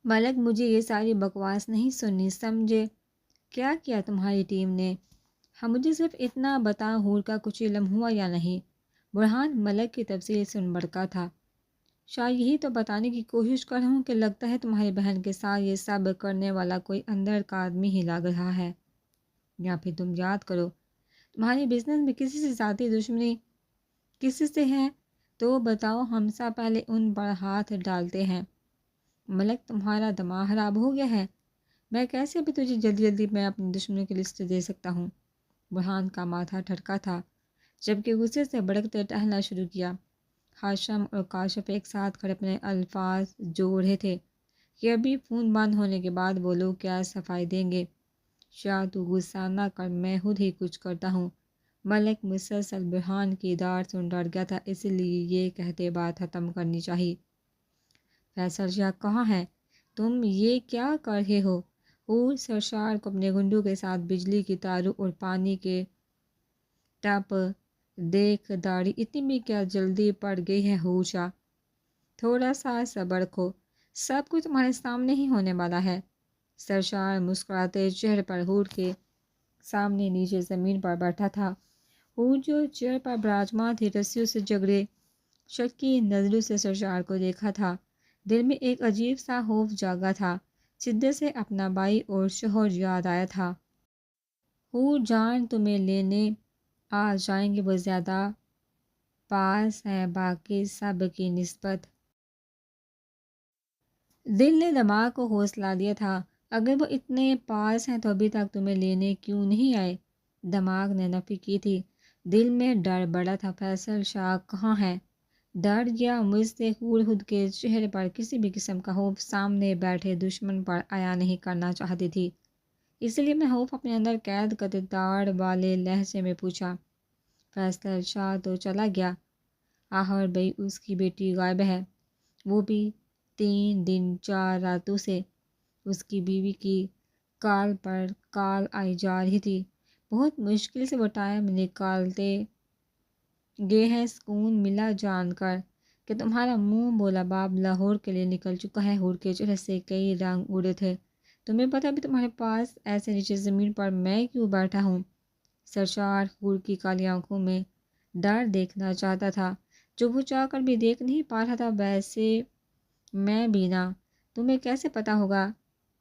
ملک مجھے یہ ساری بکواس نہیں سننی، سمجھے؟ کیا کیا تمہاری ٹیم نے؟ ہم مجھے صرف اتنا بتا حور کا کچھ علم ہوا یا نہیں؟ برہان ملک کی تفصیل سن بڑکا تھا۔ شاید یہی تو بتانے کی کوشش کر رہا ہوں کہ لگتا ہے تمہاری بہن کے ساتھ یہ سب کرنے والا کوئی اندر کا آدمی ہی لگ رہا ہے، یا پھر تم یاد کرو تمہاری بزنس میں کسی سے ذاتی دشمنی کسی سے ہے تو بتاؤ، ہم سب پہلے ان پر ہاتھ ڈالتے ہیں۔ ملک تمہارا دماغ خراب ہو گیا ہے؟ میں کیسے بھی تجھے جلدی جلدی میں اپنی دشمنوں کی لسٹ دے سکتا ہوں؟ برہان کا ماتھا ٹھٹکا تھا، جبکہ غصے سے بڑکتے ٹہلنا شروع کیا۔ ہاشم اور کاشف ایک ساتھ کھڑے اپنے الفاظ جوڑ رہے تھے کہ ابھی فون بند ہونے کے بعد وہ لوگ کیا صفائی دیں گے۔ شاہ تو غصہ نہ کر، میں خود ہی کچھ کرتا ہوں۔ ملک مسلسل برہان کی داڑھ سن ڈر گیا تھا، اس لیے یہ کہتے بات ختم کرنی چاہیے۔ فیصل شاہ کہاں ہے؟ تم یہ کیا کر رہے ہو؟ حور سرشار کو اپنے گنڈوں کے ساتھ بجلی کی تاروں اور پانی کے ٹپ دیکھ داڑھی اتنی بھی کیا جلدی پڑ گئی ہے حور شاہ؟ تھوڑا سا صبر رکھو، سب کچھ تمہارے سامنے ہی ہونے والا ہے۔ سرشار مسکراتے چہرے پر حور کے سامنے نیچے زمین پر بیٹھا تھا۔ حور جو چیئر پر براجمان تھی رسیوں سے جگڑے شکی نظروں سے سرشار کو دیکھا تھا۔ دل میں ایک عجیب سا خوف جاگا تھا، شدت سے اپنا بھائی اور شوہر یاد آیا تھا۔ حور جان تمہیں لینے آ جائیں گے، وہ زیادہ پاس ہیں باقی سب کی نسبت۔ دل نے دماغ کو حوصلہ دیا تھا، اگر وہ اتنے پاس ہیں تو ابھی تک تمہیں لینے کیوں نہیں آئے؟ دماغ نے نفی کی تھی، دل میں ڈر بڑا تھا۔ فیصل شاہ کہاں ہے؟ ڈر گیا مجھ سے؟ حور خود کے چہرے پر کسی بھی قسم کا خوف سامنے بیٹھے دشمن پر عیاں نہیں کرنا چاہتی تھی، اس لیے میں خوف اپنے اندر قید کرتے داڑھ والے لہجے میں پوچھا، فیصل شاہ تو چلا گیا؟ آخر بھئی اس کی بیٹی غائب ہے، وہ بھی 3 دن 4 راتوں سے۔ اس کی بیوی کی کال پر کال آئی جا رہی تھی، بہت مشکل سے وہ ٹائم نکالتے گئے ہیں۔ سکون ملا جان کر کہ تمہارا منہ بولا باپ لاہور کے لیے نکل چکا ہے۔ حور کے چہرے سے کئی رنگ اڑے تھے۔ تمہیں پتہ بھی تمہارے پاس ایسے نیچے زمین پر میں کیوں بیٹھا ہوں؟ سرشار حور کی کالی آنکھوں میں ڈر دیکھنا چاہتا تھا جو وہ چاہ کر بھی دیکھ نہیں پا رہا تھا۔ ویسے میں بھی نا، تمہیں کیسے پتا ہوگا؟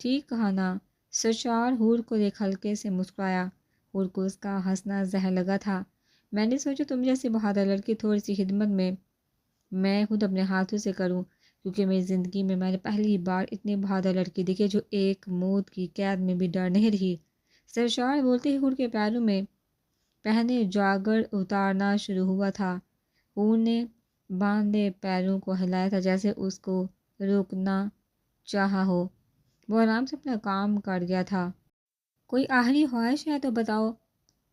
ٹھیک کہا نا؟ سرشار حور کو دیکھ ہلکے سے مسکرایا۔ حور کو اس کا ہنسنا زہر لگا تھا۔ میں نے سوچا تم جیسی بہادر لڑکی تھوڑی سی خدمت میں خود اپنے ہاتھوں سے کروں، کیونکہ میری زندگی میں نے پہلی بار اتنی بہادر لڑکی دیکھی جو ایک موت کی قید میں بھی ڈر نہیں رہی۔ سرشار بولتے ہی حور کے پیروں میں پہنے جاگر اتارنا شروع ہوا تھا۔ حور نے باندھے پیروں کو ہلایا تھا جیسے اس کو روکنا چاہا ہو۔ وہ آرام سے اپنا کام کر گیا تھا۔ کوئی آخری خواہش ہے تو بتاؤ؟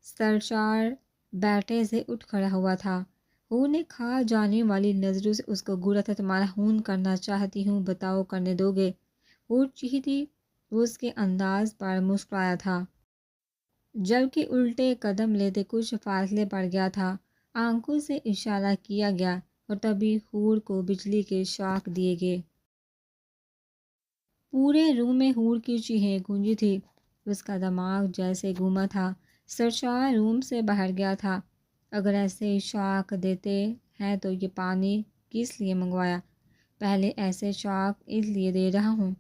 سرشار بیٹھے سے اٹھ کھڑا ہوا تھا۔ حور نے کھا جانے والی نظروں سے اس کو گھورا تھا۔ تمہارا خون کرنا چاہتی ہوں، بتاؤ کرنے دو گے؟ حور چیختی وہ اس کے انداز پر مسکرایا تھا، جبکہ الٹے قدم لیتے کچھ فاصلے پر گیا تھا۔ آنکھوں سے اشارہ کیا گیا اور تبھی حور کو بجلی کے شاک دیے گئے۔ پورے روم میں حور کی چیخیں گونجی تھی، اس کا دماغ جیسے گھوما تھا۔ سرشار روم سے باہر گیا تھا۔ اگر ایسے شاک دیتے ہیں تو یہ پانی کس لیے منگوایا؟ پہلے ایسے شاک اس لیے دے رہا ہوں،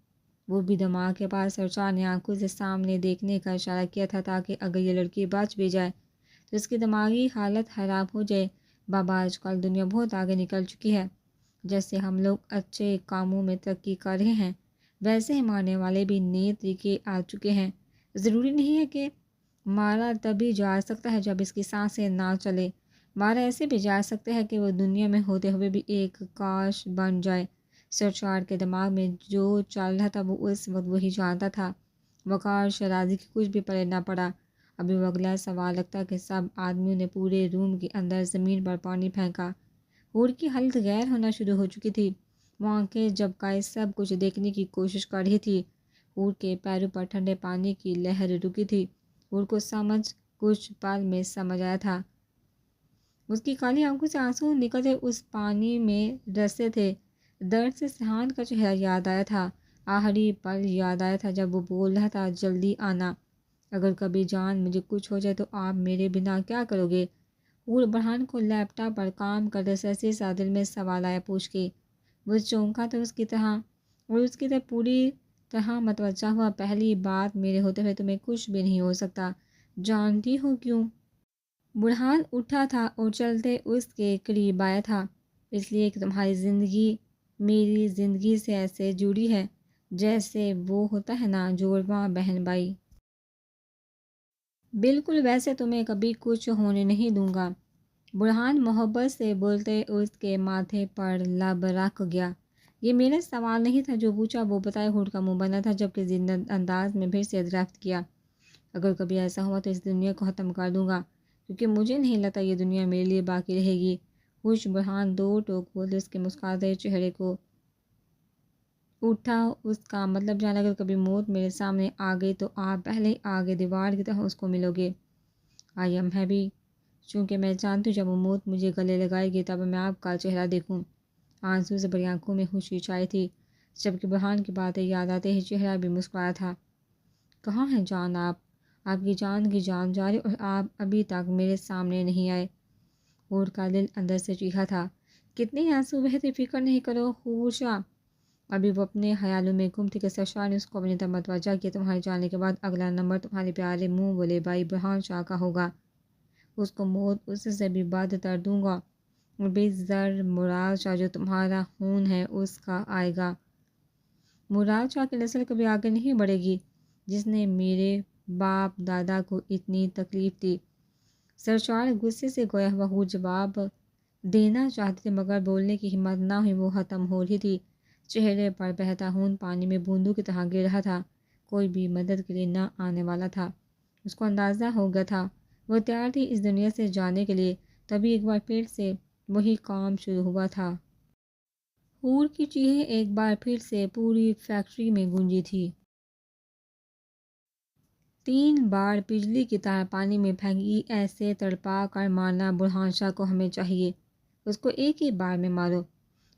وہ بھی دماغ کے پاس۔ سرشار نے آنکھوں سے سامنے دیکھنے کا اشارہ کیا تھا تاکہ اگر یہ لڑکی بچ بھی جائے تو اس کی دماغی حالت خراب ہو جائے۔ بابا آج کل دنیا بہت آگے نکل چکی ہے، جیسے ہم لوگ اچھے کاموں میں ترقی کر رہے ہیں ویسے ہی مارنے والے بھی نئے طریقے آ چکے ہیں۔ ضروری نہیں ہے کہ مارا تبھی جا سکتا ہے جب اس کی سانسیں نہ چلے، مارا ایسے بھی جا سکتا ہے کہ وہ دنیا میں ہوتے ہوئے بھی ایک کاش بن جائے۔ سرشار کے دماغ میں جو چل رہا تھا وہ اس وقت وہی جانتا تھا۔ وقار شرازی کی کچھ بھی پلے نہ پڑا۔ ابھی وہ اگلا سوال لگتا کہ سب آدمیوں نے پورے روم کے اندر زمین پر پانی پھینکا۔ حور کی حالت غیر ہونا شروع ہو چکی تھی، وہ آنکھیں جھپکائے سب کچھ دیکھنے کی کوشش کر رہی تھی۔ حور کے پیروں پر ٹھنڈے پانی کی لہر رکی تھی۔ حور کو کچھ پل میں سمجھ آیا تھا، اس کی کالی آنکھوں سے آنسو نکلتے اس پانی میں رسے تھے۔ درد سے سہان کا چہرہ یاد آیا تھا۔ آخری پل یاد آیا تھا جب وہ بول رہا تھا جلدی آنا، اگر کبھی جان مجھے کچھ ہو جائے تو آپ میرے بنا کیا کرو گے؟ حور برہان کو لیپ ٹاپ پر کام کرتے سرسی سا دل میں سوال آیا پوچھ کے۔ وہ چونکا تو اس کی طرح، اور اس کی طرح پوری طرح متوجہ ہوا۔ پہلی بات، میرے ہوتے ہوئے تمہیں کچھ بھی نہیں ہو سکتا، جانتی ہو کیوں؟ برہان اٹھا تھا اور چلتے اس کے قریب آیا تھا۔ اس لیے کہ تمہاری زندگی میری زندگی سے ایسے جڑی ہے جیسے وہ ہوتا ہے نا جوڑواں بہن بھائی۔ بالکل ویسے تمہیں کبھی کچھ ہونے نہیں دوں گا۔ برہان محبت سے بولتے اس کے ماتھے پر لب رکھ گیا۔ یہ میرا سوال نہیں تھا جو پوچھا، وہ بتائے ہور کا منہ بنا تھا جبکہ زندہ انداز میں پھر سے درخت کیا۔ اگر کبھی ایسا ہوا تو اس دنیا کو ختم کر دوں گا، کیونکہ مجھے نہیں لگتا یہ دنیا میرے لیے باقی رہے گی۔ خوش برہان دو ٹوک بولتے اس کے مسکراتے چہرے کو اٹھا اس کا مطلب جانا۔ اگر کبھی موت میرے سامنے آ گئی تو آپ پہلے آگے دیوار کی طرح اس کو ملو گے۔ آئی ایم ہیپی، چونکہ میں جانتی ہوں جب وہ موت مجھے گلے لگائے گی تب میں آپ کا چہرہ دیکھوں۔ آنسو سے بڑی آنکھوں میں خوشی چھائی تھی، جبکہ برہان کی باتیں یاد آتے ہی چہرہ بھی مسکرایا تھا۔ کہاں ہیں جان آپ کی جان کی جان جا رہی اور آپ ابھی تک میرے سامنے نہیں آئے۔ حور کا دل اندر سے چیخا تھا، کتنے آنسو بہتے، فکر نہیں کرو حور شاہ۔ ابھی وہ اپنے خیالوں میں گم تھی کہ سرشار نے اس کو اپنی طرف متوجہ کیا۔ تمہارے جانے کے بعد اگلا نمبر تمہارے پیارے منہ بولے بھائی برہان شاہ کا ہوگا۔ اس کو موت اس سے بھی بدتر دوں گا، اور بے زر مراد شاہ جو تمہارا خون ہے اس کا آئے گا۔ مراد شاہ کی نسل کبھی آگے نہیں بڑھے گی جس نے میرے باپ دادا کو اتنی تکلیف دی۔ سرشار غصے سے گویا ہوا حور جواب دینا چاہتے تھے مگر بولنے کی ہمت نہ ہوئی، وہ ختم ہو رہی تھی۔ چہرے پر بہتا خون پانی میں بوندوں کی طرح گر رہا تھا، کوئی بھی مدد کے لیے نہ آنے والا تھا۔ اس کو اندازہ ہو گیا تھا وہ تیار تھی اس دنیا سے جانے کے لیے، تبھی ایک بار پھر سے وہی کام شروع ہوا تھا۔ حور کی چیخیں ایک بار پھر سے پوری فیکٹری میں گونجی تھی۔ 3 بار بجلی کی تار پانی میں پھینکی، ایسے تڑپا کر مارنا برہان شاہ کو ہمیں چاہیے، اس کو ایک ہی بار میں مارو۔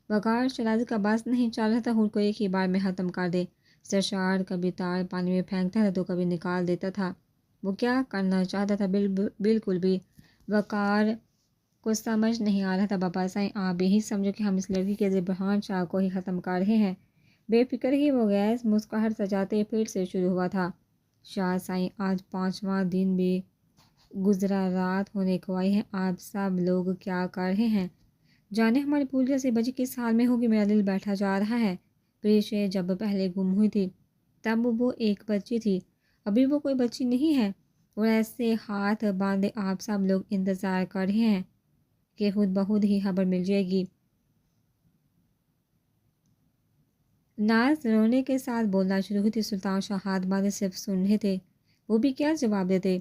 وقار شرازی کا بس نہیں چل رہا تھا، حور کو ایک ہی بار میں ختم کر دے۔ سرشار کبھی تار پانی میں پھینکتا تھا تو کبھی نکال دیتا تھا۔ وہ کیا کرنا چاہتا تھا بالکل بھی وقار کو سمجھ نہیں آ رہا تھا۔ بابا سائیں آپ یہی سمجھو کہ ہم اس لڑکی کے ذریعے برہان شاہ کو ہی ختم کر رہے ہیں۔ بے فکر ہی وہ گیس مسکراہٹ سجاتے پھر سے شروع ہوا تھا۔ شاہ سائیں آج 5واں دن بھی گزرا، رات ہونے کو آئی ہے، آپ سب لوگ کیا کر رہے ہیں؟ جانے ہماری پھول جیسی بچی کس حال میں ہوگی، میرا دل بیٹھا جا رہا ہے۔ پریشے جب پہلے گم ہوئی تھی تب وہ ایک بچی تھی، ابھی وہ کوئی بچی نہیں ہے، اور ایسے ہاتھ باندھے آپ سب لوگ انتظار کر رہے ہیں کہ خود بخود ہی خبر مل جائے گی۔ ناز رونے کے ساتھ بولنا شروع ہوئی تھی۔ سلطان شاہ ہاتھ باندھے صرف سن رہے تھے، وہ بھی کیا جواب دیتے۔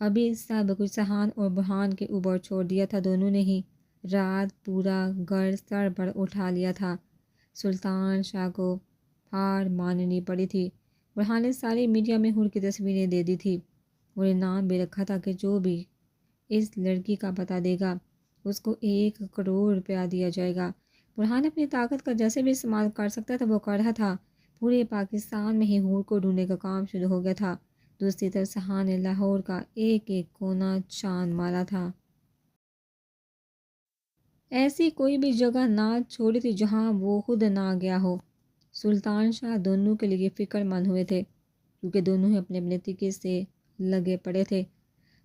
ابھی سب کچھ سہان اور برہان کے اوپر چھوڑ دیا تھا، دونوں نے ہی رات پورا گھر سر پر اٹھا لیا تھا۔ سلطان شاہ کو ہار ماننی پڑی تھی۔ برہان نے ساری میڈیا میں حور کی تصویریں دے دی تھی اور انعام بھی رکھا تھا کہ جو بھی اس لڑکی کا پتہ دے گا اس کو 1 کروڑ روپیہ دیا جائے گا۔ برہان اپنی طاقت کا جیسے بھی استعمال کر سکتا تھا وہ کر رہا تھا۔ پورے پاکستان میں ہی حور کو ڈھونڈنے کا کام شروع ہو گیا تھا۔ دوسری طرف سہان نے لاہور کا ایک ایک کونا چھان مارا تھا۔ ایسی کوئی بھی جگہ نہ چھوڑی تھی جہاں وہ خود نہ گیا ہو۔ سلطان شاہ دونوں کے لیے فکر مند ہوئے تھے، کیونکہ دونوں ہی اپنے اپنے طریقے سے لگے پڑے تھے۔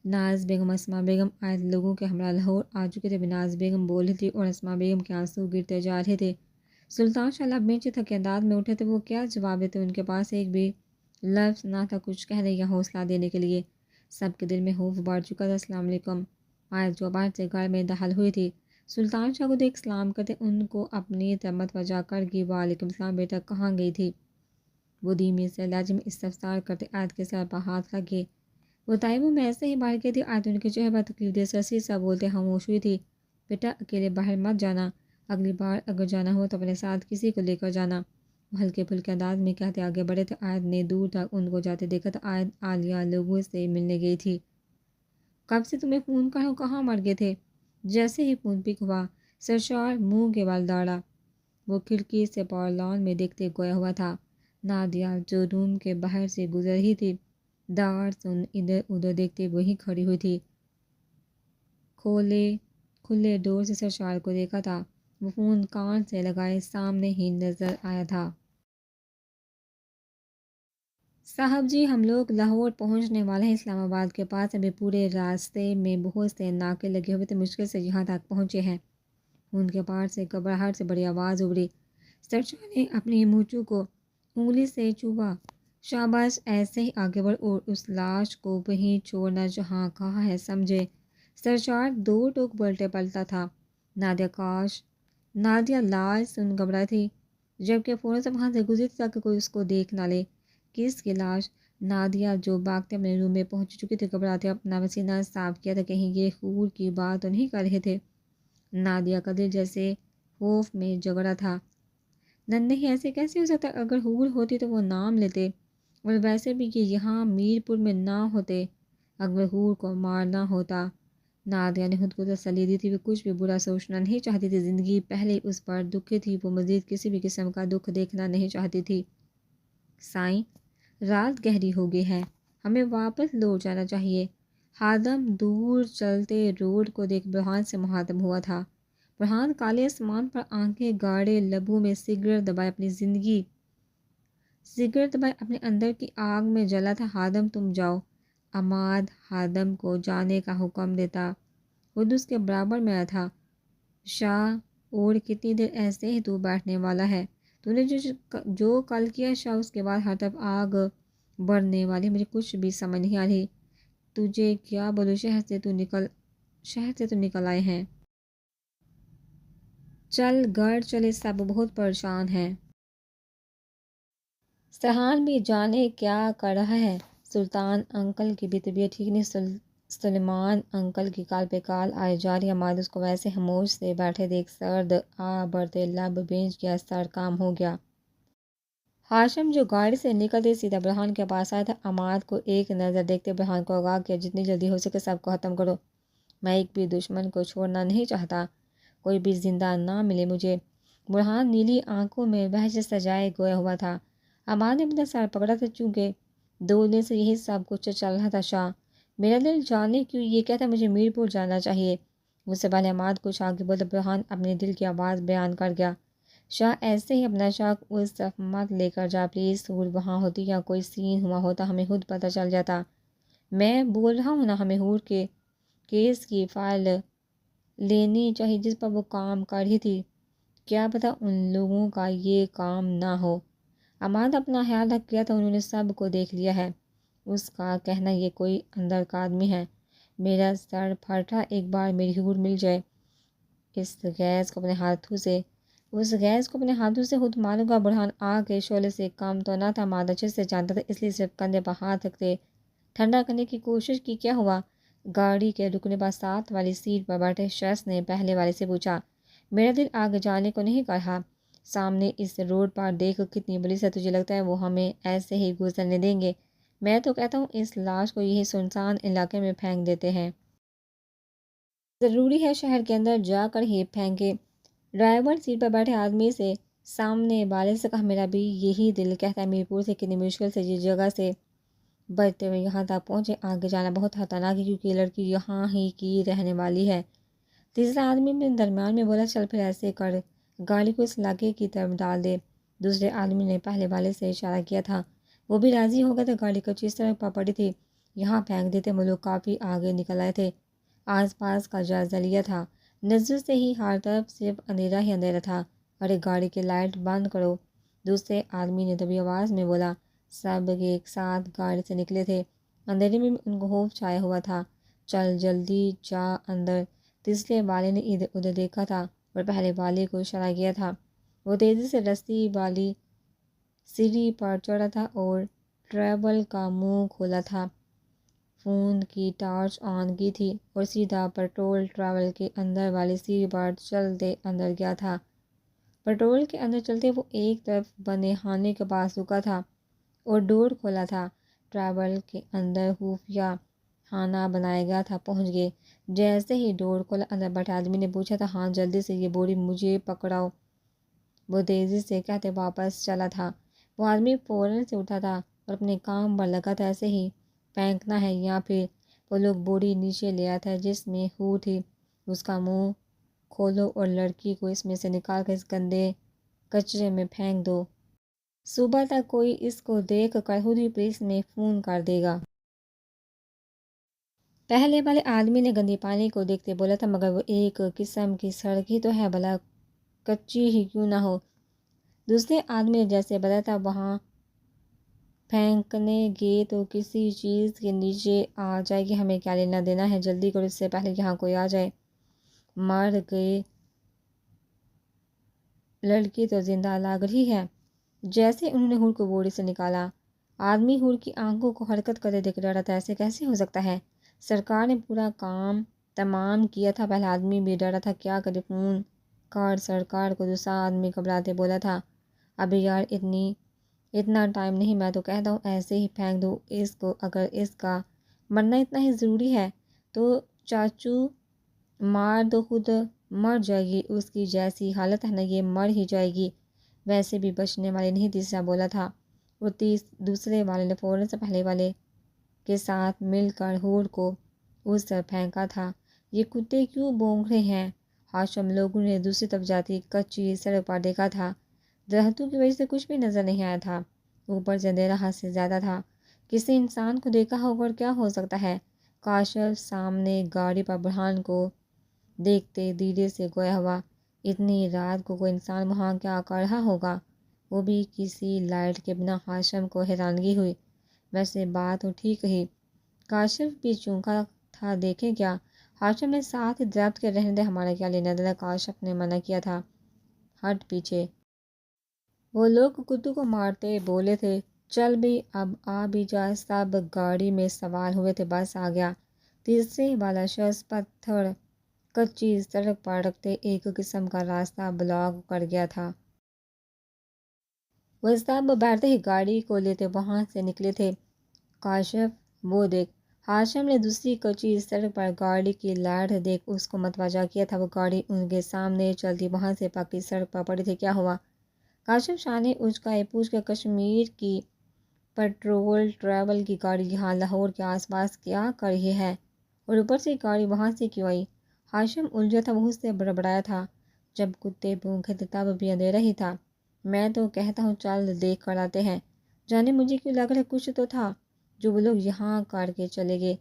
ناز بیگم اسماء بیگم آئے لوگوں کے ہمراہ لاہور آ چکے تھے۔ ناز بیگم بول رہی تھی اور اسماء بیگم کے آنسو گرتے جا رہے تھے۔ سلطان شاہ لب نیچے تھکے انداز میں اٹھے تھے، وہ کیا جواب دیتے، ان کے پاس ایک بھی لفظ نہ تھا کچھ کہنے یا حوصلہ دینے کے لیے۔ سب کے دل میں خوف بڑھ چکا تھا۔ السلام علیکم آیت جو باہر سے گھر میں داخل ہوئی تھی، سلطان شاہ کو دیکھ سلام کرتے ان کو اپنی طرف متوجہ کر کی وعلیکم السلام بیٹا کہاں گئی تھی؟ وہ دھیمی سے لہجے میں استفسار کرتے آیت کے سر پر ہاتھ رکھے۔ وہ طیبوں میں ایسے ہی باہر گئی تھی۔ آیت ان کے چہرے پر تکلیف دہ سرسی سا بولتے خاموش ہوئی تھی۔ بیٹا اکیلے باہر مت جانا، اگلی بار اگر جانا ہو تو اپنے ساتھ کسی کو لے کر جانا، وہ ہلکے پھلکے انداز میں کہتے آگے بڑھے تھے۔ آیت نے دور تک ان کو جاتے دیکھا تھا۔ آیت عالیہ لوگوں سے ملنے گئی تھی۔ کب سے تمہیں فون کر ہو، کہاں مر گئے تھے؟ جیسے ہی فون پک ہوا سرشار منہ کے بل دوڑا۔ وہ کھڑکی سے پار لان میں دیکھتے گویا ہوا تھا نادیہ جو روم کے باہر سے گزر رہی تھی دار سن ادھر ادھر دیکھتے وہیں کھڑی ہوئی تھی۔ کھلے ڈور سے سرشار کو دیکھا تھا۔ وہ فون کان سے لگائے سامنے ہی نظر آیا تھا۔ صاحب جی، ہم لوگ لاہور پہنچنے والے ہیں۔ اسلام آباد کے پاس ابھی پورے راستے میں بہت سے ناکے لگے ہوئے تھے، مشکل سے یہاں تک پہنچے ہیں۔ ان کے پاس سے گھبراہٹ سے بڑی آواز ابھری۔ سرشار نے اپنی مونچھوں کو انگلی سے چوبا۔ شاباش، ایسے ہی آگے بڑھ اور اس لاش کو وہیں چھوڑنا جہاں کہا ہے، سمجھے؟ سرشار دو ٹوک بلٹے پلتا تھا۔ نادیہ لاش سن گھبرائی تھی، جبکہ فوراً سے وہاں سے گزری تھی تاکہ کوئی اس کو دیکھ نہ لے۔ کس کی لاش؟ نادیہ جو بھاگتے اپنے روم میں پہنچ چکی تھی گھبراتے اپنا پسینہ صاف کیا تھا، کہیں یہ حور کی بات تو نہیں کر رہے تھے۔ نادیہ کا دل جیسے خوف میں جگڑا تھا۔ نہیں، ایسے کیسے ہو سکتا؟ اگر حور ہوتی تو وہ نام لیتے، اور ویسے بھی کہ یہاں میرپور میں نہ ہوتے اگر حور کو مارنا ہوتا۔ نادیہ نے خود کو تسلی دی تھی، وہ کچھ بھی برا سوچنا نہیں چاہتی تھی۔ زندگی پہلے اس پر دکھی تھی، وہ مزید کسی بھی قسم کا دکھ دیکھنا نہیں چاہتی تھی۔ سائیں، رات گہری ہو گئی ہے، ہمیں واپس لوٹ جانا چاہیے۔ ہادم دور چلتے روڈ کو دیکھ برہان سے مخاطب ہوا تھا۔ برہان کالے آسمان پر آنکھیں گاڑے لبوں میں سگریٹ دبائے اپنے اندر کی آگ میں جلا تھا۔ ہادم، تم جاؤ۔ عماد ہادم کو جانے کا حکم دیتا خود اس کے برابر میں آیا تھا۔ شاہ، اور کتنی دیر ایسے ہی تو بیٹھنے والا ہے؟ تو نے جو کل کیا شاہ، اس کے بعد ہر طرف آگ بڑھنے والی، مجھے کچھ بھی سمجھ نہیں آ رہی۔ تجھے کیا بولو؟ شہر سے تو نکل آئے ہیں۔ چل گھر چلے، سب بہت پریشان ہیں۔ سرحان بھی جانے کیا کر رہا ہے۔ سلطان انکل کی بھی طبیعت ٹھیک نہیں۔ سلیمان انکل کی کال پہ کال آئی جا رہی ہے۔ عماد اس کو ویسے خاموش سے بیٹھے دیکھ سرد بڑھتے لب بھیج گیا، سر کام ہو گیا۔ ہاشم جو گاڑی سے نکلتے سیدھا برہان کے پاس آیا تھا۔ عماد کو ایک نظر دیکھتے برہان کو آگاہ کیا، جتنی جلدی ہو سکے سب کو ختم کرو، میں ایک بھی دشمن کو چھوڑنا نہیں چاہتا، کوئی بھی زندہ نہ ملے مجھے۔ برہان نیلی آنکھوں میں وحشت سجائے گویا ہوا تھا۔ عماد نے اپنا سر پکڑا تھا، چونکہ 2 دن سے یہی سب کچھ چل رہا تھا۔ شاہ، میرا دل جانے کیوں یہ کہتا مجھے میرپور جانا چاہیے۔ مجھ سے پہلے عماد کچھ آگے بولا، برہان اپنے دل کی آواز بیان کر گیا۔ شاہ، ایسے ہی اپنا شک اس طرف مت لے کر جا پلیز، حور وہاں ہوتی یا کوئی سین ہوا ہوتا ہمیں خود پتہ چل جاتا۔ میں بول رہا ہوں نا، ہمیں حور کے کیس کی فائل لینی چاہیے جس پر وہ کام کر رہی تھی، کیا پتہ ان لوگوں کا یہ کام نہ ہو۔ عماد اپنا خیال رکھ گیا تھا، انہوں نے سب کو دیکھ لیا ہے، اس کا کہنا یہ کوئی اندر کا آدمی ہے۔ میرا سر پھٹ رہا، ایک بار میری حور مل جائے، اس گیس کو اپنے ہاتھوں سے خود ماروں گا۔ برہان آگ کے شعلے سے کم تو نہ تھا، عماد اچھے سے جانتا تھا، اس لیے صرف کندھے پر ہاتھ رکھتے ٹھنڈا کرنے کی کوشش کی۔ کیا ہوا؟ گاڑی کے رکنے پر ساتھ والی سیٹ پر بیٹھے شخص نے پہلے والے سے پوچھا۔ میرا دل آگے جانے کو نہیں کر رہا، سامنے اس روڈ پر دیکھ کتنی بڑی ہے، تجھے لگتا ہے وہ ہمیں ایسے ہی گزرنے دیں گے؟ میں تو کہتا ہوں اس لاش کو یہی سنسان علاقے میں پھینک دیتے ہیں۔ ضروری ہے شہر کے اندر جا کر ہی پھینکے۔ ڈرائیور سیٹ پر بیٹھے آدمی سے سامنے والے سے کہا، میرا بھی یہی دل کہتا ہے، میرپور سے کتنی مشکل سے جس جگہ سے بچتے ہوئے یہاں تک پہنچے، آگے جانا بہت خطرناک ہے کیونکہ یہ لڑکی یہاں ہی کی رہنے والی ہے۔ تیسرا آدمی میں درمیان میں بولا، چل پھر ایسے کر، گاڑی کو اس علاقے کی طرف ڈال دے۔ دوسرے آدمی نے پہلے والے سے اشارہ کیا تھا، وہ بھی راضی ہو گیا تھا۔ گاڑی کو جس طرح پڑی تھی یہاں پھینک دیتے، وہ لوگ کافی آگے نکل آئے تھے، آس پاس کا جائزہ لیا تھا، نظر سے ہی ہر طرف صرف اندھیرا ہی اندھیرا تھا۔ ارے گاڑی کے لائٹ بند کرو، دوسرے آدمی نے دبی آواز میں بولا۔ سب ایک ساتھ گاڑی سے نکلے تھے، اندھیرے میں ان کو خوف چھایا ہوا تھا۔ چل جلدی جا اندر۔ تیسرے والے نے ادھر ادھر دیکھا تھا اور پہلے والے کو اشارہ کیا تھا۔ وہ تیزی سے رسی والی سیڑھی پر چڑھا تھا اور ٹریول کا منہ کھولا تھا، فون کی ٹارچ آن کی تھی اور سیدھا پیٹرول ٹریول کے اندر والی سیڑھی پر چلتے اندر گیا تھا۔ پیٹرول کے اندر چلتے وہ ایک طرف بنے خانے کے پاس رکا تھا اور ڈور کھولا تھا۔ ٹریول کے اندر خفیہ خانہ بنایا گیا تھا، پہنچ گئے۔ جیسے ہی ڈور کھولا، اندر بیٹھے آدمی نے پوچھا تھا، ہاں جلدی سے یہ بوری مجھے پکڑاؤ۔ وہ تیزی سے کہتے واپس چلا تھا۔ وہ آدمی فوراً سے اٹھا تھا اور اپنے کام پر لگا تھا، ایسے ہی پھینکنا ہے یا پھر وہ لوگ بوڑھی نیچے لے آتا ہے جس میں ہو تھی، اس کا منہ کھولو اور لڑکی کو اس میں سے نکال کر اس گندے کچرے میں پھینک دو۔ صبح تک کوئی اس کو دیکھ کر خود ہی پولیس میں فون کر دے گا۔ پہلے والے آدمی نے گندے پانی کو دیکھتے بولا تھا، مگر وہ ایک قسم کی سڑک ہی تو ہے، بھلا کچی ہی کیوں نہ ہو۔ دوسرے آدمی نے جیسے بتایا تھا وہاں پھینکنے گے تو کسی چیز کے نیچے آ جائے گی، ہمیں کیا لینا دینا ہے، جلدی کرو اس سے پہلے یہاں کوئی آ جائے۔ مر گئے لڑکی تو زندہ لگ رہی ہے۔ جیسے انہوں نے ہور کو بوڑی سے نکالا، آدمی ہور کی آنکھوں کو حرکت کرتے دیکھ ڈرا تھا، ایسے کیسے ہو سکتا ہے؟ سرکار نے پورا کام تمام کیا تھا، پہلا آدمی بھی ڈرا تھا، کیا کرے، فون کر سرکار کو۔ دوسرا آدمی گھبراتے بولا تھا، ابھی یار اتنا ٹائم نہیں، میں تو کہتا ہوں ایسے ہی پھینک دو اس کو، اگر اس کا مرنا اتنا ہی ضروری ہے تو چاچو مار دو، خود مر جائے گی، اس کی جیسی حالت ہے نا یہ مر ہی جائے گی، ویسے بھی بچنے والی نہیں۔ تیسرا بولا تھا، وہ دوسرے والے نے فوراً سے پہلے والے کے ساتھ مل کر ہور کو اس طرف پھینکا تھا۔ یہ کتے کیوں بونگ رہے ہیں؟ ہاشم لوگوں نے دوسری طرف جاتی کچی سڑک پر دیکھا تھا، درختوں کی وجہ سے کچھ بھی نظر نہیں آیا تھا، اوپر سے اندھیرا حد سے زیادہ تھا، کسی انسان کو دیکھا ہوگا اور کیا ہو سکتا ہے؟ کاشف سامنے گاڑی پر برہان کو دیکھتے دھیرے سے گویا ہوا، اتنی رات کو کوئی انسان وہاں کیا کر رہا ہوگا، وہ بھی کسی لائٹ کے بنا؟ ہاشم کو حیرانگی ہوئی، ویسے بات تو ٹھیک کہی، کاشف بھی چونکا تھا، دیکھے کیا؟ ہاشم نے ساتھ ہی درخت کے رہنے دے، ہمارا کیا لینا دینا، کاشف نے منع کیا تھا، ہٹ پیچھے۔ وہ لوگ کتوں کو مارتے بولے تھے، چل بھی اب آ بھی جا، سب گاڑی میں سوار ہوئے تھے، بس آ گیا۔ تیسرے والا شخص پتھر کچی سڑک پر رکھتے ایک قسم کا راستہ بلاک کر گیا تھا۔ وہ سب بیٹھتے ہی گاڑی کو لیتے وہاں سے نکلے تھے۔ کاشف وہ دیکھ، ہاشم نے دوسری کچی سڑک پر گاڑی کی لائٹ دیکھ اس کو متوجہ کیا تھا، وہ گاڑی ان کے سامنے چلتی وہاں سے پکی سڑک پر پڑی تھی۔ کیا ہوا؟ کاشف شاہ نے اچکائے پوچھ کر، کشمیر کی پیٹرول ٹریول کی گاڑی یہاں لاہور کے آس پاس کیا کر رہی ہے، اور اوپر سے گاڑی وہاں سے کیوں آئی؟ ہاشم الجھا تھا، وہ اس سے بڑبڑایا تھا، جب کتے بھونکے تھے تب بھی اندھیرا ہی تھا، میں تو کہتا ہوں چل دیکھ کر آتے ہیں، جانے مجھے کیوں لگ رہا کچھ تو تھا جو وہ لوگ یہاں کر کے چلے گئے۔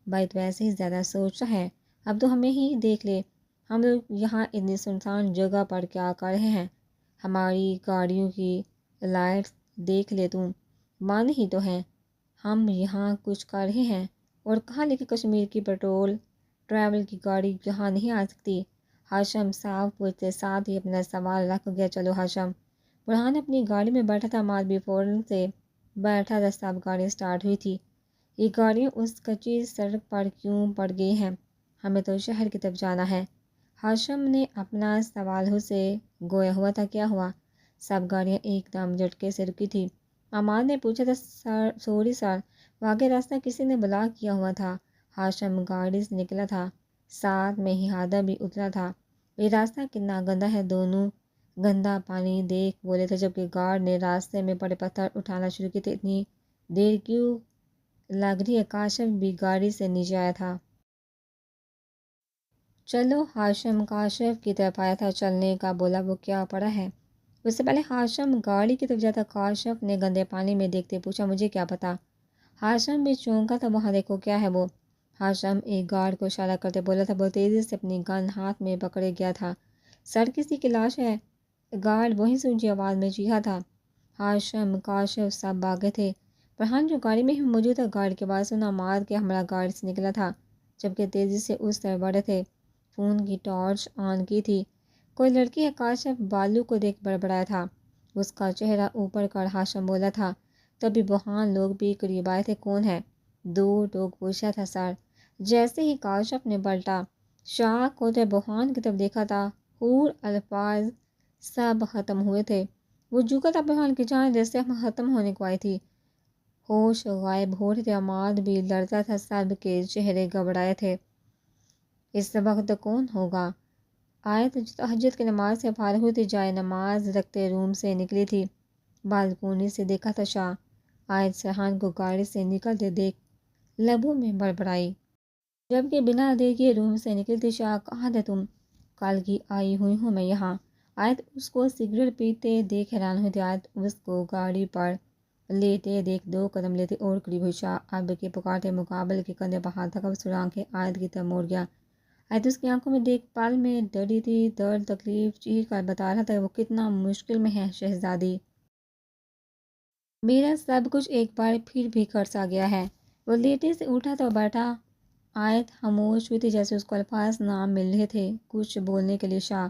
بھائی تو ایسے ہی زیادہ سوچ رہا ہے، اب تو ہمیں ہی دیکھ لے، ہم لوگ یہاں اتنی سنسان جگہ پر کیا کر رہے ہیں، ہماری گاڑیوں کی لائٹس دیکھ لے، تم بند ہی تو ہیں، ہم یہاں کچھ کر رہے ہیں، اور کہاں لکھی کشمیر کی پیٹرول ٹریول کی گاڑی یہاں نہیں آ سکتی؟ ہاشم صاف پوچھتے ساتھ ہی اپنا سوال رکھ گیا۔ چلو ہاشم۔ برہان اپنی گاڑی میں بیٹھا تھا، مال بھی فوراً سے بیٹھا تھا، سب گاڑی سٹارٹ ہوئی تھی۔ یہ گاڑیاں اس کچی سڑک پر کیوں پڑ گئی ہیں؟ ہمیں تو شہر کی طرف جانا ہے۔ ہاشم نے اپنا سوال ہو سے گویا ہوا تھا، کیا ہوا؟ سب گاڑیاں ایک دم جھٹکے سے رکی تھی۔ امان نے پوچھا تھا، سوری سر، واقعی راستہ کسی نے بلاک کیا ہوا تھا۔ ہاشم گاڑی سے نکلا تھا، ساتھ میں ہی ہادہ بھی اترا تھا۔ یہ راستہ کتنا گندا ہے، دونوں گندا پانی دیکھ بولے تھے، جبکہ گارڈ نے راستے میں پڑے پتھر اٹھانا شروع کیے تھے۔ اتنی دیر کیوں لگ رہی ہے؟ کاشف بھی گاڑی سے نیچے آیا تھا۔ چلو ہاشم کاشف کی طرف آیا تھا، چلنے کا بولا، وہ کیا پڑا ہے؟ اس سے پہلے ہاشم گاڑی کی طرف جاتا، کاشف نے گندے پانی میں دیکھتے پوچھا، مجھے کیا پتا؟ ہاشم بھی چونکا تھا، وہاں دیکھو کیا ہے وہ؟ ہاشم ایک گارڈ کو اشارہ کرتے بولا تھا، بہت تیزی سے اپنی گن ہاتھ میں پکڑے گیا تھا، سر کسی کی لاش ہے؟ گارڈ وہیں سے اونچی آواز میں چیخا تھا۔ ہاشم کاشف سب بھاگے تھے، فرحان جو گاڑی میں ہی موجود تھا، گارڈ کے بعد سنا مار کے ہمارا گاڑی سے نکلا تھا، جبکہ تیزی سے اس طرف بڑھے تھے، فون کی ٹارچ آن کی تھی۔ کوئی لڑکی ہے؟ کاشف بالو کو دیکھ بڑبڑایا تھا، اس کا چہرہ اوپر کر ہاشم بولا تھا، تبھی بوہان لوگ بھی قریب آئے تھے، کون ہے؟ دو ٹوک پوچھا تھا سر۔ جیسے ہی کاشف نے پلٹا شاک ہوتے بوہان کی طرف دیکھا تھا، ہور الفاظ سب ختم ہوئے تھے، وہ جھکا تھا بوہان کی جان جیسے ہم ختم ہونے کو آئی تھی، ہوش غائب ہو رہے تھے، عماد بھی لرزا تھا، سب کے چہرے گھبرائے تھے۔ اس وقت کون ہوگا؟ آیت تہجد کی نماز سے فارغ ہوئی تھی، جائے نماز رکھتے روم سے نکلی تھی، بالکونی سے دیکھا تھا شاہ آیت سرحان کو گاڑی سے نکلتے دیکھ لبوں میں بڑبڑائی، جبکہ بنا دیکھے روم سے نکلتی شاہ کہاں تھے تم؟ کل کی آئی ہوئی ہوں میں یہاں۔ آیت اس کو سگریٹ پیتے دیکھ حیران ہوئی تھی۔ آیت اس کو گاڑی پر لیتے دیکھ 2 قدم لیتے اور قریب ہوئی۔ شاہ اب کے پکارتے مقابل کے کندھے پر ہاتھ رکھا سر آنکھیں آیت کی طرف موڑ گیا۔ آیت اس کی آنکھوں میں دیکھ پل میں ڈری تھی، درد تکلیف چیر کر بتا رہا تھا وہ کتنا مشکل میں ہے شہزادی، میرا سب کچھ ایک بار پھر بھی کر سا گیا ہے۔ وہ لیٹے سے اٹھا تو بیٹھا۔ آیت خاموش ہوئی تھی جیسے اس کو الفاظ نہ مل رہے تھے کچھ بولنے کے لیے۔ شاہ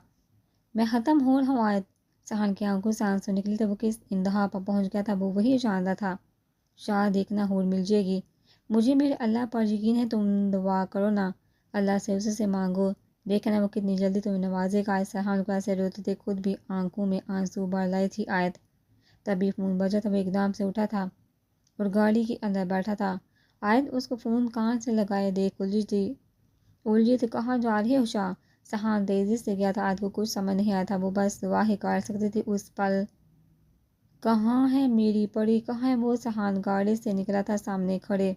میں ختم ہو رہا ہوں آیت۔ سہان کی آنکھوں سے آنسو نکلے تھے، وہ کس انتہا پر پہنچ گیا تھا وہ وہی جانتا تھا۔ شاہ دیکھنا حور مل جائے گی، مجھے میرے اللہ پر یقین ہے، تم دعا کرو نا، اللہ سے اسے مانگو، دیکھنا وہ کتنی جلدی تمہیں نوازے گا۔ آیت سہان کو ایسے روتے تھے خود بھی آنکھوں میں آنسو بھر لائی تھی آیت۔ تبھی فون بجا تھا، وہ ایک دم سے اٹھا تھا اور گاڑی کے اندر بیٹھا تھا۔ آیت اس کو فون کان سے لگائے دیکھ الجھی تھی کہاں جا رہی ہو شاہ؟ سہان تیزی سے گیا تھا۔ آیت کو کچھ سمجھ نہیں آیا تھا، وہ بس دعا ہی کر سکتی تھی اس پل۔ کہاں ہے میری پری، کہاں ہے وہ؟ سہان گاڑی سے نکلا تھا، سامنے کھڑے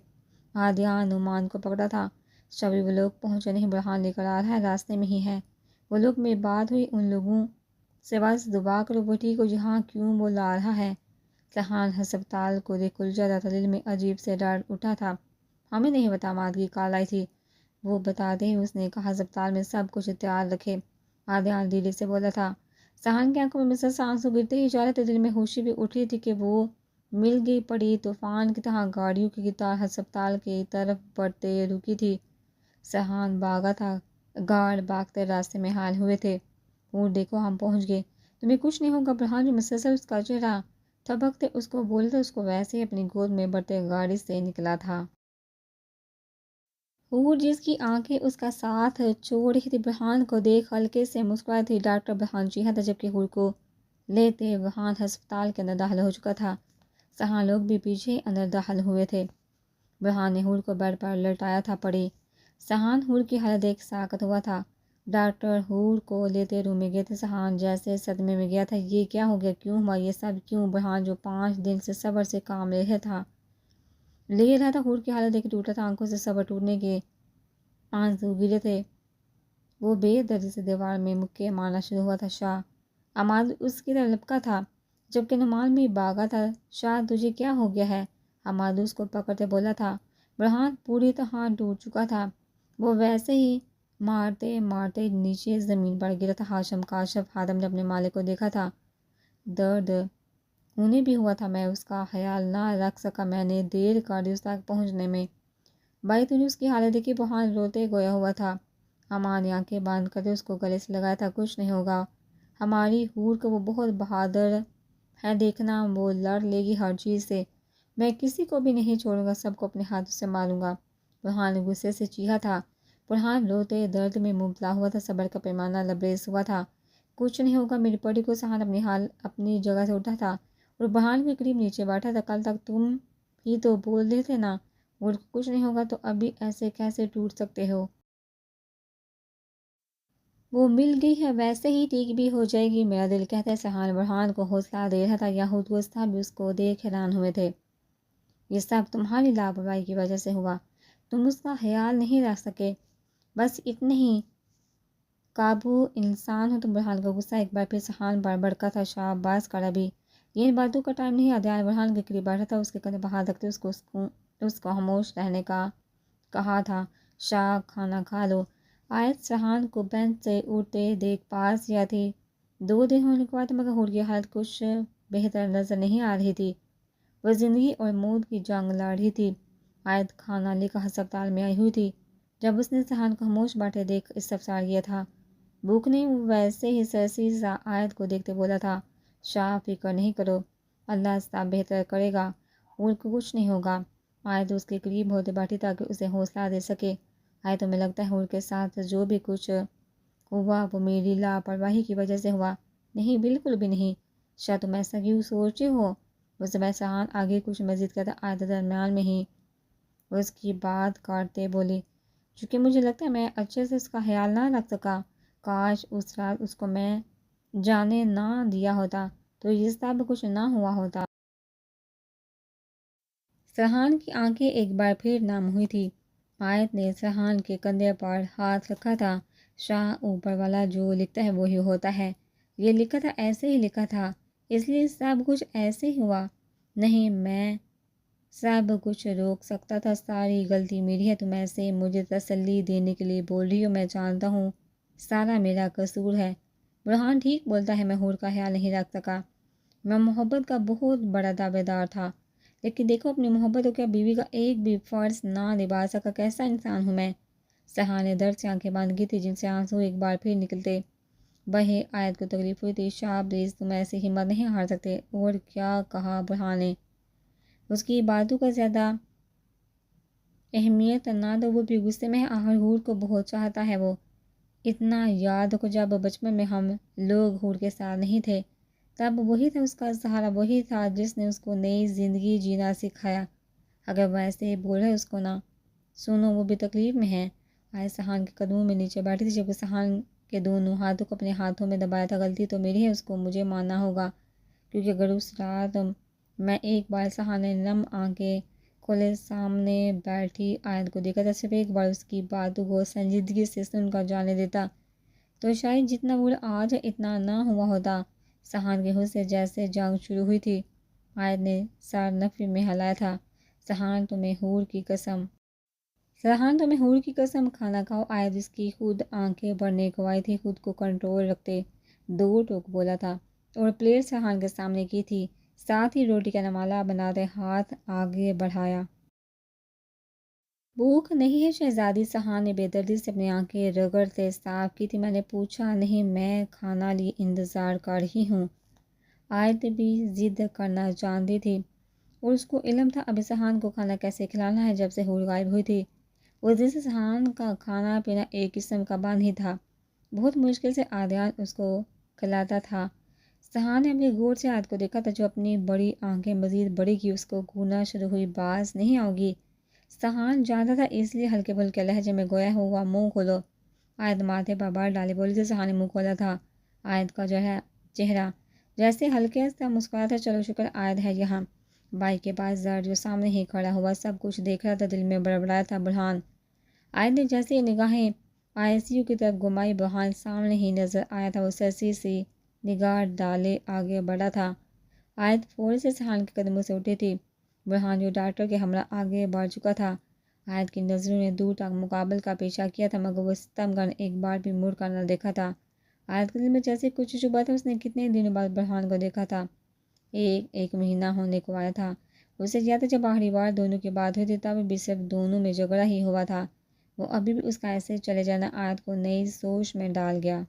ہادیان نعمان کو پکڑا تھا۔ شبی وہ لوگ پہنچے نہیں، برہان لے کر آ رہا ہے، راستے میں ہی ہے وہ لوگ۔ میں بات ہوئی ان لوگوں سے، بس دعا کرو وہ ٹھیک ہو، یہاں کیوں وہ لا رہا ہے؟ سہان ہسپتال کو دیکھ الجھا تھا، دل میں عجیب سے ڈر اٹھا تھا۔ ہمیں نہیں پتا ماد کی کال آئی تھی، وہ بتاتے ہی اس نے کہا ہسپتال میں سب کچھ تیار رکھے، آدھیان دھیرے سے بولا تھا۔ سہان کی آنکھوں میں مسلسل آنسو گرتے ہی جا رہے تھے، دل میں خوشی بھی اٹھ رہی تھی کہ وہ مل گئی پڑی۔ طوفان کی طرح گاڑیوں کی قطار ہسپتال کی طرف بڑھتے رکی تھی۔ سہان بھاگا تھا، گارڈ بھاگتے راستے میں حال ہوئے تھے۔ اور دیکھو ہم پہنچ گئے، تمہیں کچھ نہیں ہوگا۔ برہان بھی مسلسل اس کا چہرہ تھبکتے اس کو بولے تھے، اس کو ویسے ہی اپنی گود میں بڑھتے گاڑی سے نکلا تھا۔ حور جس کی آنکھیں اس کا ساتھ چھوڑ رہی تھی برہان کو دیکھ ہلکے سے مسکرائی تھی۔ ڈاکٹر برہان چیخا تھا، جبکہ حور کو لیتے برہان ہسپتال کے اندر داخل ہو چکا تھا۔ سہان لوگ بھی پیچھے اندر داخل ہوئے تھے۔ برہان نے حور کو بیڈ پر لٹایا تھا، پڑی۔ سہان حور کی حالت دیکھ ساکت ہوا تھا۔ ڈاکٹر حور کو لیتے روم میں گئے تھے۔ سہان جیسے صدمے میں گیا تھا، یہ کیا ہو گیا، کیوں ہوا یہ سب، کیوں؟ برہان جو 5 دن سے صبر سے کام لے رہا تھا، حور کی حالت دیکھ ٹوٹا تھا، آنکھوں سے صبر ٹوٹنے کے آنسو گرے تھے۔ وہ بے دردی سے دیوار میں مکے مارنا شروع ہوا تھا۔ شاہ عماد اس کی طرف لپکا تھا، جبکہ نعمان بھی بھاگا تھا۔ شاہ تجھے کیا ہو گیا ہے؟ عماد اس کو پکڑتے بولا تھا۔ برہان پوری طرح ٹوٹ چکا تھا، وہ ویسے ہی مارتے مارتے نیچے زمین پر گرا تھا۔ ہاشم کاشف خادم نے اپنے مالک کو دیکھا تھا، درد انہیں بھی ہوا تھا، میں اس کا خیال نہ رکھ سکا، میں نے دیر کر دی اس تک پہنچنے میں۔ بھائی تو نے اس کی حالت دیکھی؟ برہان روتے گویا ہوا تھا۔ عماد نے آنکھیں بند کرتے اس کو گلے سے لگایا تھا، کچھ نہیں ہوگا ہماری حور کو، وہ بہت بہادر ہے، دیکھنا وہ لڑ لے گی ہر چیز سے، میں کسی کو بھی نہیں چھوڑوں گا، سب کو اپنے ہاتھوں سے ماروں گا، برہان نے غصے سے چیخا تھا۔ برہان روتے درد میں مبتلا ہوا تھا، صبر کا پیمانہ لبریز ہوا تھا۔ کچھ نہیں ہوگا میری پری کو۔ سہان اپنی جگہ سے اٹھا تھا اور برہان کے قریب نیچے بیٹھا تھا۔ کل تک تم ہی تو بول رہے تھے نا وہ کچھ نہیں ہوگا، تو ابھی ایسے کیسے ٹوٹ سکتے ہو؟ وہ مل گئی ہے، ویسے ہی ٹھیک بھی ہو جائے گی، میرا دل کہتا ہے۔ سہان برہان کو حوصلہ دے رہا تھا، یہود گستاخ بھی اس کو دیکھ حیران ہوئے تھے۔ یہ سب تمہاری لاپرواہی کی وجہ سے ہوا، تم اس کا خیال نہیں رکھ سکے، بس اتنے ہی قابو انسان ہو تم۔ برہان کا غصہ ایک بار پھر سہان پر بھڑکا تھا۔ شاہ بس کر، ابھی یہ باتوں کا ٹائم نہیں۔ عدنان برہان کے قریب بیٹھا تھا، اس کے کندھے پر ہاتھ رکھتے اس کو خاموش رہنے کا کہا تھا۔ شاہ کھانا کھا لو۔ آیت سہان کو بینچ سے اٹھتے دیکھ پاس یا تھی۔ 2 دن ہونے کے بعد مگر حور کی حالت کچھ بہتر نظر نہیں آ رہی تھی، وہ زندگی اور موت کی جنگ لڑ رہی تھی۔ آیت کھانا لے کر ہسپتال میں آئی ہوئی تھی۔ جب اس نے سہان کو خاموش بیٹھے دیکھ استفسار کیا تھا، بھوک نہیں؟ وہ ویسے ہی سرسی سا آیت کو دیکھتے بولا تھا۔ شاہ فکر نہیں کرو، اللہ سب بہتر کرے گا، حور کو کچھ نہیں ہوگا۔ آیت اس کے قریب ہوتے بیٹھی تاکہ اسے حوصلہ دے سکے۔ آیت تمہیں لگتا ہے حور کے ساتھ جو بھی کچھ ہوا وہ میری لاپرواہی کی وجہ سے ہوا؟ نہیں، بالکل بھی نہیں۔ شاہ تم ایسا کیوں سوچے ہو؟ اس میں سہان آگے کچھ مزید کہتا، آیت درمیان میں ہی اس کی بات کاٹتے بولی، چونکہ مجھے لگتا ہے میں اچھے سے اس کا خیال نہ رکھ سکا، کاش اس رات اس کو میں جانے نہ دیا ہوتا، تو یہ سب کچھ نہ ہوا ہوتا۔ سرحان کی آنکھیں ایک بار پھر نم ہوئی تھی۔ آیت نے سرحان کے کندھے پر ہاتھ رکھا تھا۔ شاہ اوپر والا جو لکھتا ہے وہی ہوتا ہے، یہ لکھا تھا، ایسے ہی لکھا تھا، اس لیے سب کچھ ایسے ہی ہوا۔ نہیں، میں سب کچھ روک سکتا تھا، ساری غلطی میری ہے، تم ایسے مجھے تسلی دینے کے لیے بول رہی ہو، میں جانتا ہوں سارا میرا قصور ہے۔ برہان ٹھیک بولتا ہے، میں حور کا خیال نہیں رکھ سکا، میں محبت کا بہت بڑا دعوے دار تھا، لیکن دیکھو اپنی محبت کو کیا بیوی کا ایک بھی فرض نہ نبھا سکا، کیسا انسان ہوں میں۔ سہا نے درد سے آنکھیں بند کی تھی جن سے آنسو ایک بار پھر نکلتے بہے۔ آیت کو تکلیف ہوئی تھی۔ شاہ پلیز، تم ایسی ہمت نہیں ہار سکتے۔ اور کیا کہا برہان نے؟ اس کی باتوں کا زیادہ اہمیت نہ دو، وہ بھی غصے میں ہے، آخر حور کو بہت چاہتا ہے وہ۔ اتنا یاد رکھو جب بچپن میں ہم لوگ حور کے ساتھ نہیں تھے، تب وہی تھا اس کا سہارا، وہی تھا جس نے اس کو نئی زندگی جینا سکھایا۔ اگر وہ ایسے بول رہے اس کو نہ سنو، وہ بھی تکلیف میں ہے۔ آئے سہان کے قدموں میں نیچے بیٹھی تھی جبکہ سہان کے دونوں ہاتھوں کو اپنے ہاتھوں میں دبایا تھا۔ غلطی تو میری ہے، اس کو مجھے ماننا ہوگا، کیونکہ اگر اس رات میں ایک بار سہان نے نم آنکھیں کھولے سامنے بیٹھی آیت کو دیکھا تھا، صرف ایک بار اس کی باتوں کو سنجیدگی سے سن کر جانے دیتا، تو شاید جتنا وہ آج ہے اتنا نہ ہوا ہوتا۔ سہان کے ہوش سے جیسے جنگ شروع ہوئی تھی۔ آیت نے سر نفی میں ہلایا تھا۔ سہان تمہیں حور کی قسم، سہان تمہیں حور کی قسم، کھانا کھاؤ۔ آیت اس کی خود آنکھیں بھرنے کو آئی تھی، خود کو کنٹرول رکھتے دو ٹوک بولا تھا اور پلیٹ سہان کے سامنے کی تھی، ساتھ ہی روٹی کا نمالہ بناتے ہاتھ آگے بڑھایا۔ بھوک نہیں ہے شہزادی؟ سہان نے بے دردی سے اپنی آنکھیں رگڑتے صاف کی تھی۔ میں نے پوچھا نہیں، میں کھانا لیے انتظار کر رہی ہوں۔ آیت بھی ضد کرنا جانتی تھی اور اس کو علم تھا ابھی سہان کو کھانا کیسے کھلانا ہے۔ جب سے حور غائب ہوئی تھی اس دن سے سہان کا کھانا پینا ایک قسم کا بند ہی تھا، بہت مشکل سے عادیان اس کو کھلاتا تھا۔ سہان نے اپنی غور سے آیت کو دیکھا تھا جو اپنی بڑی آنکھیں مزید بڑی کی، اس کو گھورنا شروع ہوئی، باز نہیں آؤ گی؟ سہان جانتا تھا، اس لیے ہلکے پھلکے لہجے میں گویا ہوا منہ کھولو۔ آیت ماتھے پر بار ڈالے بولی تھی۔ سہان نے منہ کھولا تھا۔ آیت کا چہرہ جیسے ہلکے سے مسکرایا تھا، چلو شکر آیت ہے یہاں، بھائی کے پاس زر جو سامنے ہی کھڑا ہوا سب کچھ دیکھ رہا تھا، دل میں بڑبڑایا تھا برہان۔ آیت نے جیسے ہی نگاہیں آئیسیو کی طرف گھمائی، برہان سامنے ہی نظر آیا تھا، وہ سرسی سی نگاہ ڈالے آگے بڑھا تھا۔ آیت فوری سے سہان کے قدموں سے اٹھی تھی، برہان جو ڈاکٹر کے ہمراہ آگے بڑھ چکا تھا۔ آیت کی نظروں نے دور تک مقابل کا پیچھا کیا تھا، مگر وہ ستم گن ایک بار بھی مڑ کر نہ دیکھا تھا۔ آیت کے دل میں جیسے کچھ چبھا تھا، اس نے کتنے دنوں بعد برہان کو دیکھا تھا، ایک مہینہ ہونے کو آیا تھا اسے یاد ہے جب آخری بار دونوں کی بات ہوئی تھی، تب بھی صرف دونوں میں جھگڑا ہی ہوا تھا۔ وہ ابھی بھی اس کا ایسے چلے جانا آیت کو نئی سوچ میں ڈال گیا۔